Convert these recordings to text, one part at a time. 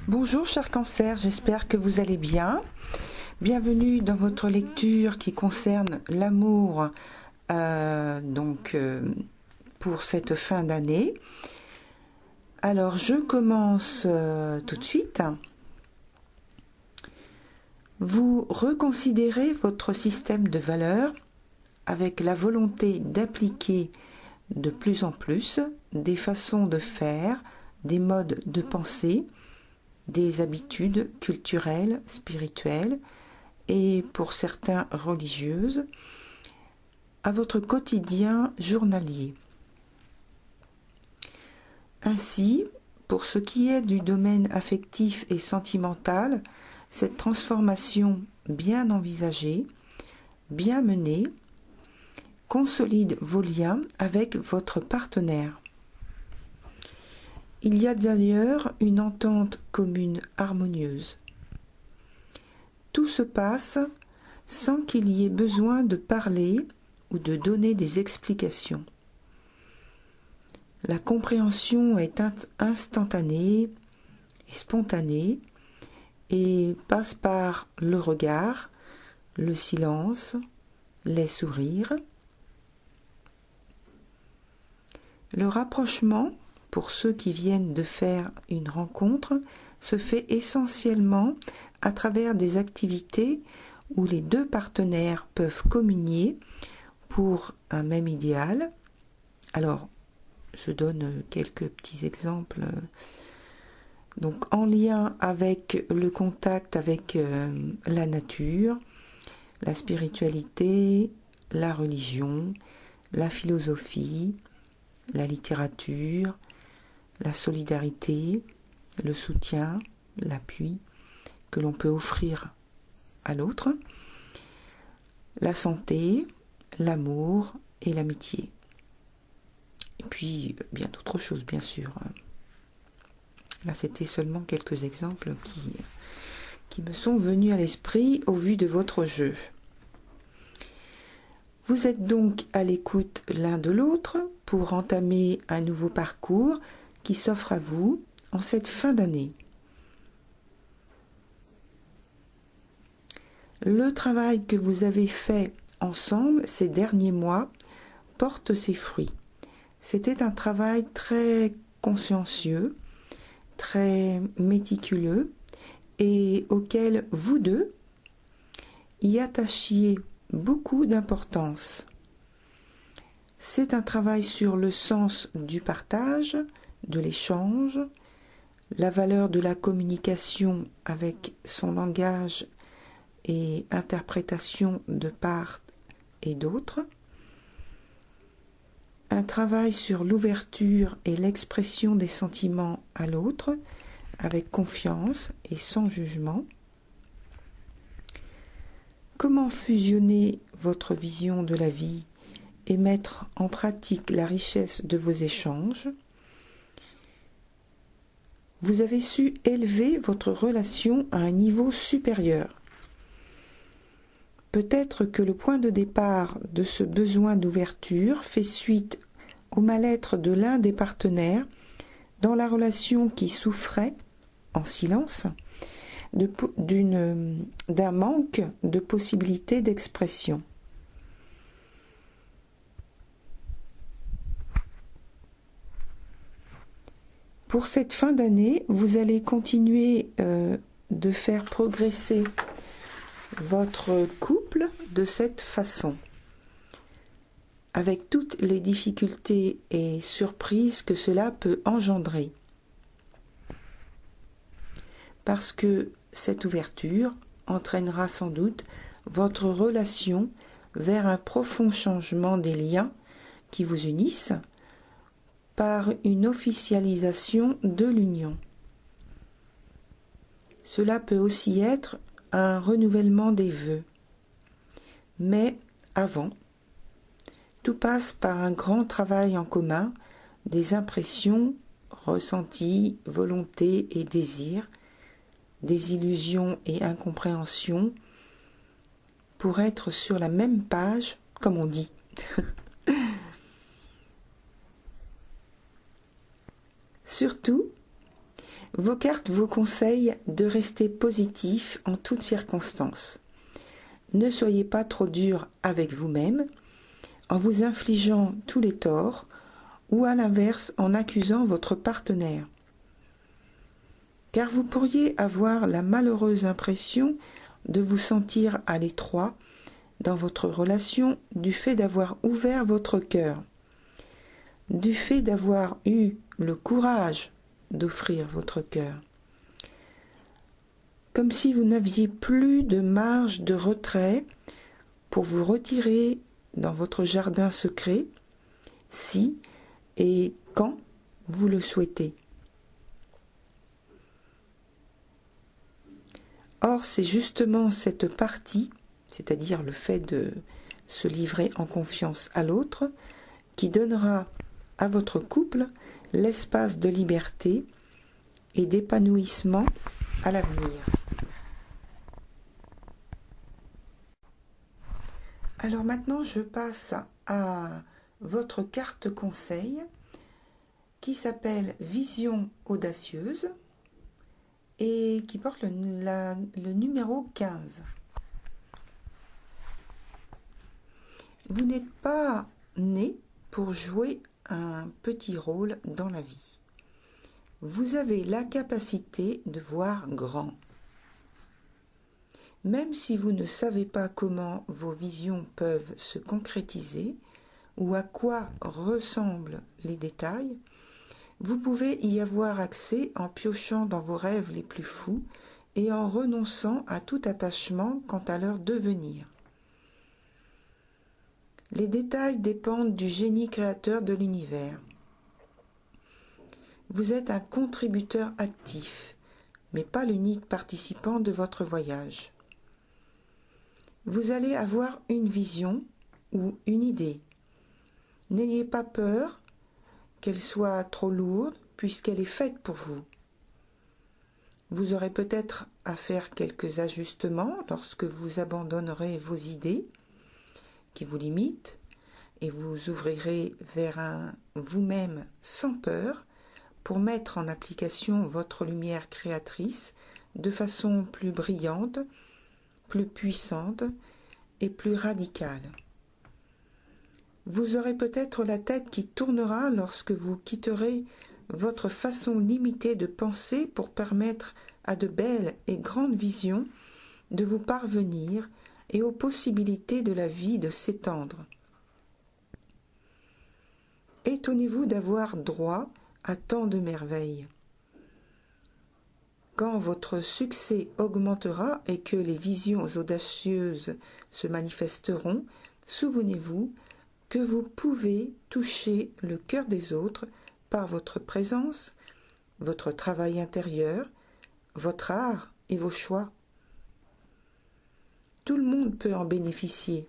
Bonjour cher Cancer, j'espère que vous allez bien. Bienvenue dans votre lecture qui concerne l'amour pour cette fin d'année. Alors je commence tout de suite. Vous reconsidérez votre système de valeurs avec la volonté d'appliquer de plus en plus des façons de faire, des modes de pensée, des habitudes culturelles, spirituelles et pour certains religieuses à votre quotidien journalier. Ainsi, pour ce qui est du domaine affectif et sentimental, cette transformation bien envisagée, bien menée, consolide vos liens avec votre partenaire. Il y a d'ailleurs une entente commune harmonieuse. Tout se passe sans qu'il y ait besoin de parler ou de donner des explications. La compréhension est instantanée et spontanée et passe par le regard, le silence, les sourires. Le rapprochement, pour ceux qui viennent de faire une rencontre, se fait essentiellement à travers des activités où les deux partenaires peuvent communier pour un même idéal. Alors, je donne quelques petits exemples. Donc, en lien avec le contact avec la nature, la spiritualité, la religion, la philosophie, la littérature, la solidarité, le soutien, l'appui que l'on peut offrir à l'autre, la santé, l'amour et l'amitié. Et puis, bien d'autres choses, bien sûr. Là, c'était seulement quelques exemples qui me sont venus à l'esprit au vu de votre jeu. Vous êtes donc à l'écoute l'un de l'autre pour entamer un nouveau parcours qui s'offre à vous en cette fin d'année. Le travail que vous avez fait ensemble ces derniers mois porte ses fruits. C'était un travail très consciencieux, très méticuleux et auquel vous deux y attachiez beaucoup d'importance. C'est un travail sur le sens du partage, de l'échange, la valeur de la communication avec son langage et interprétation de part et d'autre, un travail sur l'ouverture et l'expression des sentiments à l'autre avec confiance et sans jugement. Comment fusionner votre vision de la vie et mettre en pratique la richesse de vos échanges. Vous avez su élever votre relation à un niveau supérieur. Peut-être que le point de départ de ce besoin d'ouverture fait suite au mal-être de l'un des partenaires dans la relation qui souffrait, en silence, d'un manque de possibilités d'expression. Pour cette fin d'année, vous allez continuer de faire progresser votre couple de cette façon, avec toutes les difficultés et surprises que cela peut engendrer. Parce que cette ouverture entraînera sans doute votre relation vers un profond changement des liens qui vous unissent par une officialisation de l'union. Cela peut aussi être un renouvellement des vœux. Mais avant, tout passe par un grand travail en commun des impressions, ressentis, volontés et désirs, des illusions et incompréhensions, pour être sur la même page, comme on dit. Surtout, Vos cartes vous conseillent de rester positif en toutes circonstances. Ne soyez pas trop dur avec vous-même en vous infligeant tous les torts ou à l'inverse en accusant votre partenaire. Car vous pourriez avoir la malheureuse impression de vous sentir à l'étroit dans votre relation du fait d'avoir ouvert votre cœur, du fait d'avoir eu le courage d'offrir votre cœur. Comme si vous n'aviez plus de marge de retrait pour vous retirer dans votre jardin secret, si et quand vous le souhaitez. Or, c'est justement cette partie, c'est-à-dire le fait de se livrer en confiance à l'autre, qui donnera à votre couple l'espace de liberté et d'épanouissement à l'avenir. Alors maintenant, je passe à votre carte conseil qui s'appelle Vision audacieuse et qui porte le numéro 15. Vous n'êtes pas né pour jouer un petit rôle dans la vie. Vous avez la capacité de voir grand. Même si vous ne savez pas comment vos visions peuvent se concrétiser ou à quoi ressemblent les détails, vous pouvez y avoir accès en piochant dans vos rêves les plus fous et en renonçant à tout attachement quant à leur devenir. Les détails dépendent du génie créateur de l'univers. Vous êtes un contributeur actif, mais pas l'unique participant de votre voyage. Vous allez avoir une vision ou une idée. N'ayez pas peur qu'elle soit trop lourde puisqu'elle est faite pour vous. Vous aurez peut-être à faire quelques ajustements lorsque vous abandonnerez vos idées qui vous limitent et vous ouvrirez vers un vous-même sans peur pour mettre en application votre lumière créatrice de façon plus brillante, plus puissante et plus radicale. Vous aurez peut-être la tête qui tournera lorsque vous quitterez votre façon limitée de penser pour permettre à de belles et grandes visions de vous parvenir et aux possibilités de la vie de s'étendre. Étonnez-vous d'avoir droit à tant de merveilles. Quand votre succès augmentera et que les visions audacieuses se manifesteront, souvenez-vous que vous pouvez toucher le cœur des autres par votre présence, votre travail intérieur, votre art et vos choix. Tout le monde peut en bénéficier.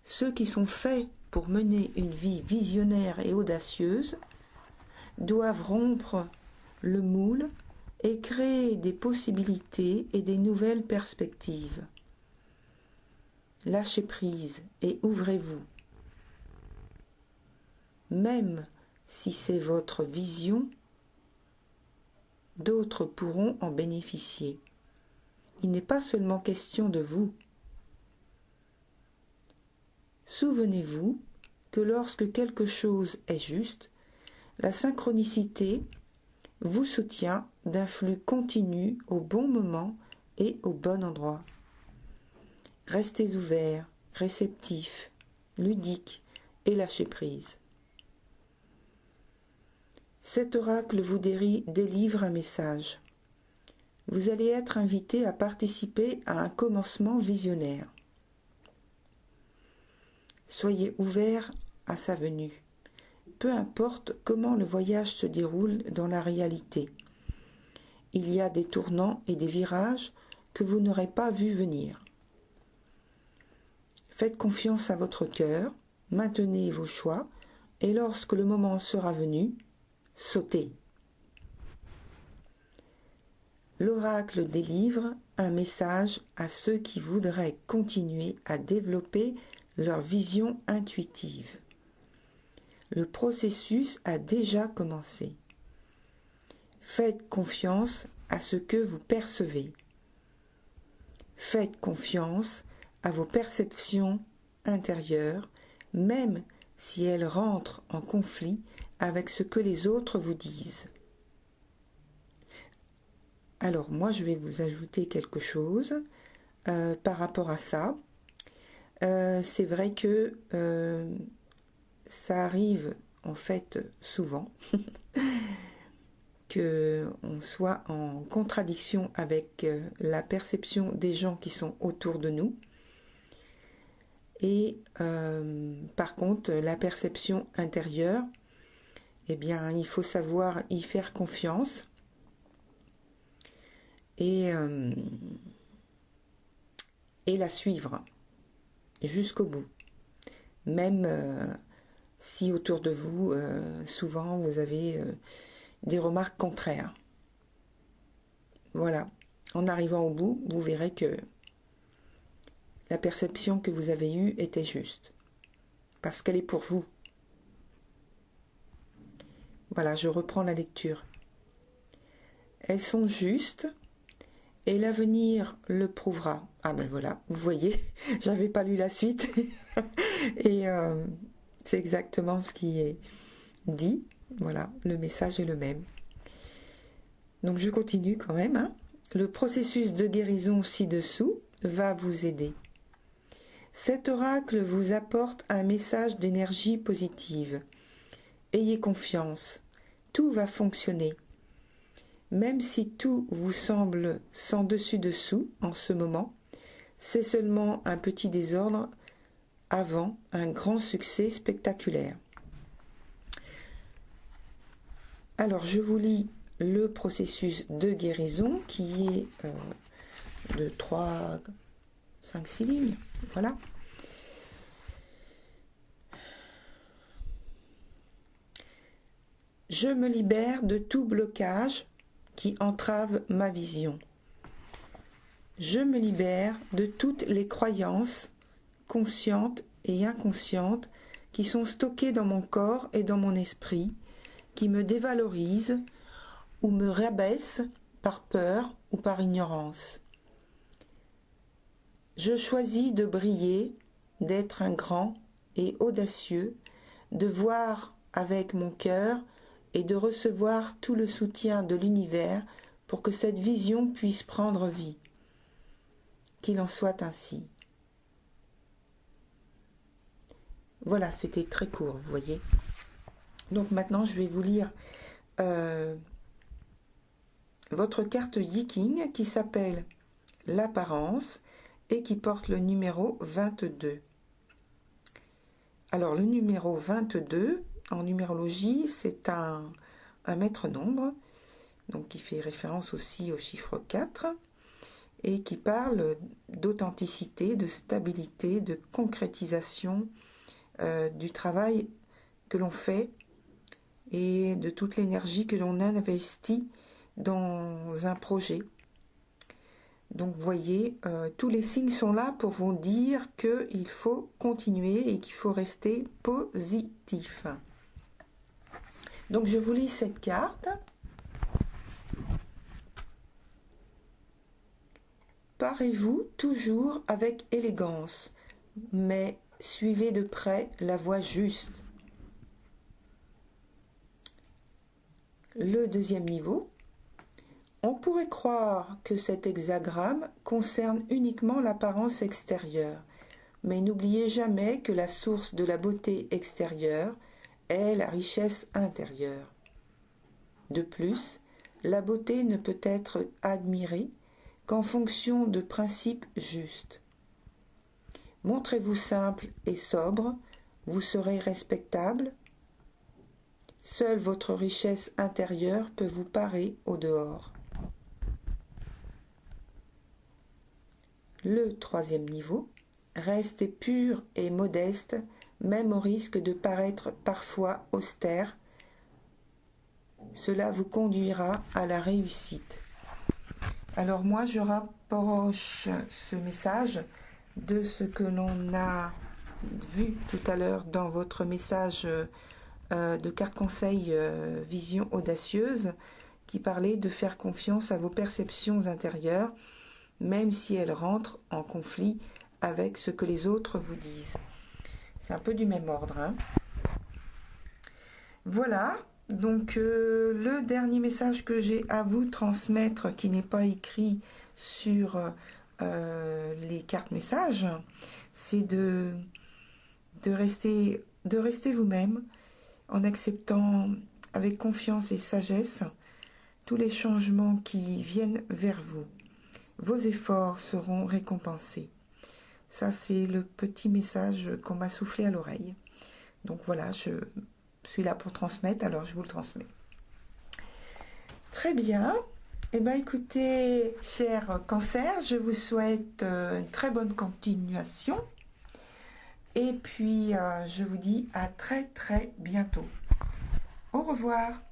Ceux qui sont faits pour mener une vie visionnaire et audacieuse doivent rompre le moule et créer des possibilités et des nouvelles perspectives. Lâchez prise et ouvrez-vous. Même si c'est votre vision, d'autres pourront en bénéficier. Il n'est pas seulement question de vous. Souvenez-vous que lorsque quelque chose est juste, la synchronicité vous soutient d'un flux continu au bon moment et au bon endroit. Restez ouverts, réceptifs, ludiques et lâchez prise. Cet oracle vous délivre un message. Vous allez être invité à participer à un commencement visionnaire. Soyez ouverts à sa venue. Peu importe comment le voyage se déroule dans la réalité. Il y a des tournants et des virages que vous n'aurez pas vus venir. Faites confiance à votre cœur, maintenez vos choix et lorsque le moment sera venu, sautez. L'oracle délivre un message à ceux qui voudraient continuer à développer leur vision intuitive. Le processus a déjà commencé. Faites confiance à ce que vous percevez. Faites confiance à vos perceptions intérieures, même si elles rentrent en conflit avec ce que les autres vous disent. Alors moi, je vais vous ajouter quelque chose par rapport à ça. C'est vrai que ça arrive en fait souvent qu'on soit en contradiction avec la perception des gens qui sont autour de nous. Et par contre, la perception intérieure, eh bien, il faut savoir y faire confiance et la suivre jusqu'au bout. Même si autour de vous, souvent, vous avez des remarques contraires. Voilà. En arrivant au bout, vous verrez que la perception que vous avez eue était juste. Parce qu'elle est pour vous. Voilà, je reprends la lecture. Elles sont justes et l'avenir le prouvera. Ah ben voilà, vous voyez, j'avais pas lu la suite. Et c'est exactement ce qui est dit. Voilà, le message est le même. Donc je continue quand même. Hein. Le processus de guérison ci-dessous va vous aider. Cet oracle vous apporte un message d'énergie positive. Ayez confiance, tout va fonctionner. Même si tout vous semble sans dessus-dessous en ce moment, c'est seulement un petit désordre avant un grand succès spectaculaire. Alors, je vous lis le processus de guérison qui est de 3, 5, 6 lignes. Voilà. Je me libère de tout blocage qui entrave ma vision. Je me libère de toutes les croyances conscientes et inconscientes qui sont stockées dans mon corps et dans mon esprit, qui me dévalorisent ou me rabaissent par peur ou par ignorance. Je choisis de briller, d'être un grand et audacieux, de voir avec mon cœur et de recevoir tout le soutien de l'univers pour que cette vision puisse prendre vie. Qu'il en soit ainsi. Voilà, c'était très court, vous voyez. Donc maintenant, je vais vous lire votre carte Yiking qui s'appelle l'apparence et qui porte le numéro 22. Alors, le numéro 22, en numérologie, c'est un maître nombre, donc qui fait référence aussi au chiffre 4, et qui parle d'authenticité, de stabilité, de concrétisation du travail que l'on fait et de toute l'énergie que l'on investit dans un projet. Donc vous voyez, tous les signes sont là pour vous dire qu'il faut continuer et qu'il faut rester positif. Donc je vous lis cette carte. Parez-vous toujours avec élégance, mais suivez de près la voie juste. Le deuxième niveau. On pourrait croire que cet hexagramme concerne uniquement l'apparence extérieure, mais n'oubliez jamais que la source de la beauté extérieure est la richesse intérieure. De plus, la beauté ne peut être admirée qu'en fonction de principes justes. Montrez-vous simple et sobre, vous serez respectable. Seule votre richesse intérieure peut vous parer au dehors. Le troisième niveau, restez pur et modeste, même au risque de paraître parfois austère. Cela vous conduira à la réussite. Alors moi, je rapproche ce message de ce que l'on a vu tout à l'heure dans votre message de carte conseil Vision audacieuse, qui parlait de faire confiance à vos perceptions intérieures, même si elles rentrent en conflit avec ce que les autres vous disent. C'est un peu du même ordre, hein. Voilà, donc le dernier message que j'ai à vous transmettre, qui n'est pas écrit sur les cartes messages, c'est de rester vous-même, en acceptant avec confiance et sagesse tous les changements qui viennent vers vous. Vos efforts seront récompensés. Ça, c'est le petit message qu'on m'a soufflé à l'oreille. Donc voilà, je suis là pour transmettre, alors je vous le transmets. Très bien. Eh bien, écoutez, cher Cancer, je vous souhaite une très bonne continuation. Et puis, je vous dis à très très bientôt. Au revoir.